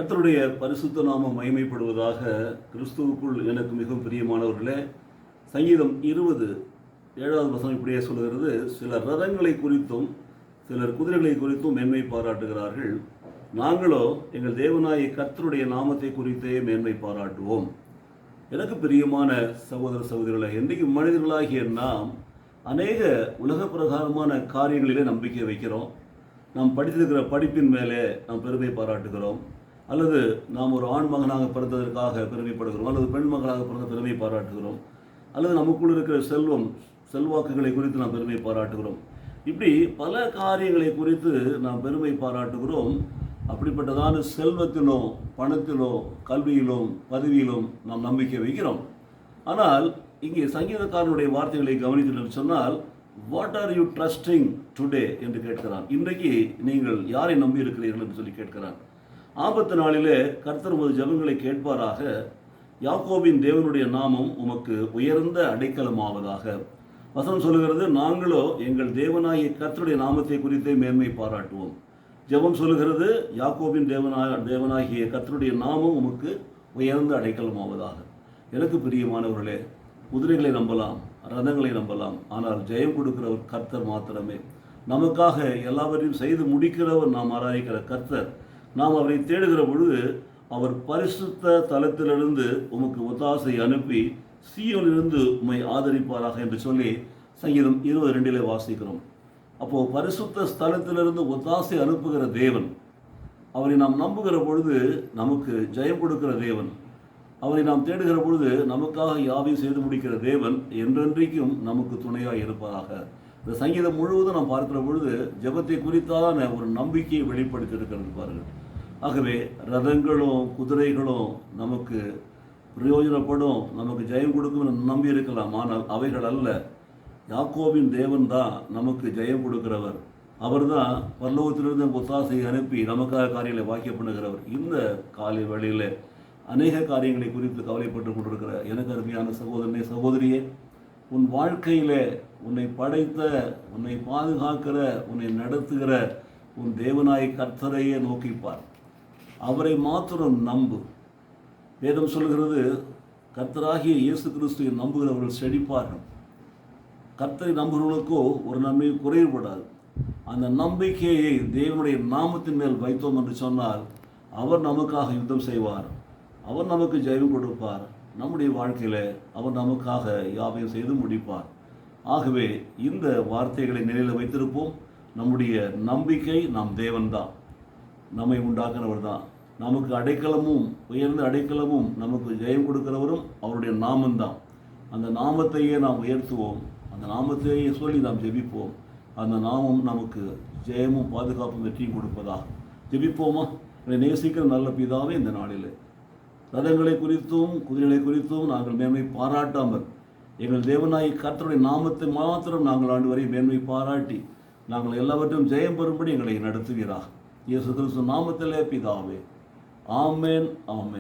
கர்த்தருடைய பரிசுத்த நாமம் மகிமைப்படுவதாக. கிறிஸ்துவுக்குள் எனக்கு மிகவும் பிரியமானவர்களே, சங்கீதம் 20:7 வசனம் இப்படியே சொல்கிறது, சிலர் ரதங்களை குறித்தும் சிலர் குதிரைகளை குறித்தும் மேன்மை பாராட்டுகிறார்கள், நாங்களோ எங்கள் தேவனாகிய கர்த்தருடைய நாமத்தை குறித்தே மேன்மை பாராட்டுவோம். எனக்கு பிரியமான சகோதர சகோதரிகளை, இன்றைக்கு மனிதர்களாகிய நாம் அநேக உலக பிரகாரமான காரியங்களிலே நம்பிக்கை வைக்கிறோம். நாம் படித்திருக்கிற படிப்பின் மேலே நாம் பெருமை பாராட்டுகிறோம், அல்லது நாம் ஒரு ஆண் மகனாக பிறந்ததற்காக பெருமைப்படுகிறோம், அல்லது பெண் மகனாக பிறந்த பெருமை பாராட்டுகிறோம், அல்லது நமக்குள் இருக்கிற செல்வாக்குகளை குறித்து நாம் பெருமை பாராட்டுகிறோம். இப்படி பல காரியங்களை குறித்து நாம் பெருமை பாராட்டுகிறோம். அப்படிப்பட்டதான செல்வத்திலோ பணத்திலோ கல்வியிலும் பதவியிலும் நாம் நம்பிக்கை வைக்கிறோம். ஆனால் இங்கே சங்கீதக்காரனுடைய வார்த்தைகளை கவனித்து சொன்னால், what are you trusting today என்று கேட்கிறான். இன்றைக்கு நீங்கள் யாரை நம்பி இருக்கிறீர்கள் என்று சொல்லி கேட்கிறான். ஆபத்து நாளிலே கர்த்தர் உமது ஜெபங்களை கேட்பாராக, யாக்கோபின் தேவனுடைய நாமம் உமக்கு உயர்ந்த அடைக்கலமாவதாக. வசனம் சொல்லுகிறது, நாங்களோ எங்கள் தேவனாகிய கர்த்தருடைய நாமத்தை குறித்தே மேன்மை பாராட்டுவோம். ஜெபம் சொல்லுகிறது, யாக்கோபின் தேவனாகிய கர்த்தருடைய நாமம் உமக்கு உயர்ந்த அடைக்கலமாவதாக. எனக்கு பிரியமானவர்களே, குதிரைகளை நம்பலாம், ரதங்களை நம்பலாம், ஆனால் ஜெயம் கொடுக்கிறவர் கர்த்தர் மாத்திரமே. நமக்காக எல்லாவற்றையும் செய்து முடிக்கிறவர் நாம் ஆராதிக்கிற கர்த்தர். நாம் அவரை தேடுகிற பொழுது அவர் பரிசுத்த தலத்திலிருந்து உமக்கு ஒத்தாசை அனுப்பி சீயோனிலிருந்து உம்மை ஆதரிப்பாராக என்று சொல்லி சங்கீதம் 22 வாசிக்கிறோம். அப்போது பரிசுத்த ஸ்தலத்திலிருந்து ஒத்தாசை அனுப்புகிற தேவன், அவரை நாம் நம்புகிற பொழுது நமக்கு ஜெயம் கொடுக்கிற தேவன், அவரை நாம் தேடுகிற பொழுது நமக்காக யாவையும் செய்து முடிக்கிற தேவன் என்றென்றைக்கும் நமக்கு துணையாக இருப்பதாக. இந்த சங்கீதம் முழுவதும் நாம் பார்க்கிற பொழுது ஜெபத்தை குறித்தான ஒரு நம்பிக்கையை வெளிப்படுத்தி இருக்கிறது பாருங்கள். ஆகவே ரதங்களும் குதிரைகளும் நமக்கு பிரயோஜனப்படும், நமக்கு ஜெயம் கொடுக்கும் நம்பி இருக்கலாம், ஆனால் அவைகள் அல்ல. யாக்கோபின் தேவன் தான் நமக்கு ஜெயம் கொடுக்கிறவர். அவர் தான் பரலோகத்திலிருந்து ஒத்தாசையை அனுப்பி நமக்காக காரியங்களை வாக்கிய பண்ணுகிறவர். இந்த காலை வேளையில் அநேக காரியங்களை குறித்து கவலைப்பட்டு கொண்டிருக்கிற எனக்கு அருமையான சகோதரனே சகோதரியே, உன் வாழ்க்கையில் உன்னை படைத்த, உன்னை பாதுகாக்கிற, உன்னை நடத்துகிற உன் தேவனாய் கர்த்தரையே நோக்கிப்பார். அவரை மாத்திரம் நம்பு. வேதம் சொல்கிறது, கர்த்தராகிய இயேசு கிறிஸ்துவை நம்புகிறவர்கள் செழிப்பார்கள். கர்த்தரை நம்புகிறவர்களுக்கோ ஒரு நன்மை குறைவுபடாது. அந்த நம்பிக்கையை தேவனுடைய நாமத்தின் மேல் வைத்தோம் என்று சொன்னால், அவர் நமக்காக யுத்தம் செய்வார், அவர் நமக்கு ஜெயம் கொடுப்பார், நம்முடைய வாழ்க்கையில் அவர் நமக்காக யாவையும் செய்து முடிப்பார். ஆகவே இந்த வார்த்தைகளை நிலையில் வைத்திருப்போம். நம்முடைய நம்பிக்கை நாம் தேவன்தான், நம்மை உண்டாக்குறவர் தான். நமக்கு அடைக்கலமும் உயர்ந்த அடைக்கலமும் நமக்கு ஜெயம் கொடுக்கிறவரும் அவருடைய நாமந்தான். அந்த நாமத்தையே நாம் உயர்த்துவோம், அந்த நாமத்தையே சொல்லி நாம் ஜெபிப்போம். அந்த நாமம் நமக்கு ஜெயமும் பாதுகாப்பும் வெற்றியும் கொடுப்பதாக. ஜெபிப்போமா? என்னை நேசிக்கிற நல்ல பிதாவே, இந்த நாளில் ரதங்களை குறித்தும் குதிரைகளை குறித்தும் நாங்கள் மேன்மை பாராட்டாமல் எங்கள் தேவனாய் கர்த்தருடைய நாமத்தை மாத்திரம் நாங்கள் ஆண்டு வரை மேன்மை பாராட்டி நாங்கள் எல்லாவற்றையும் ஜெயம் பெறும்படி எங்களை நடத்துவீராக. இயேசு கிறிஸ்து நாமத்திலே பிதாவே, ஆமென், ஆமென்.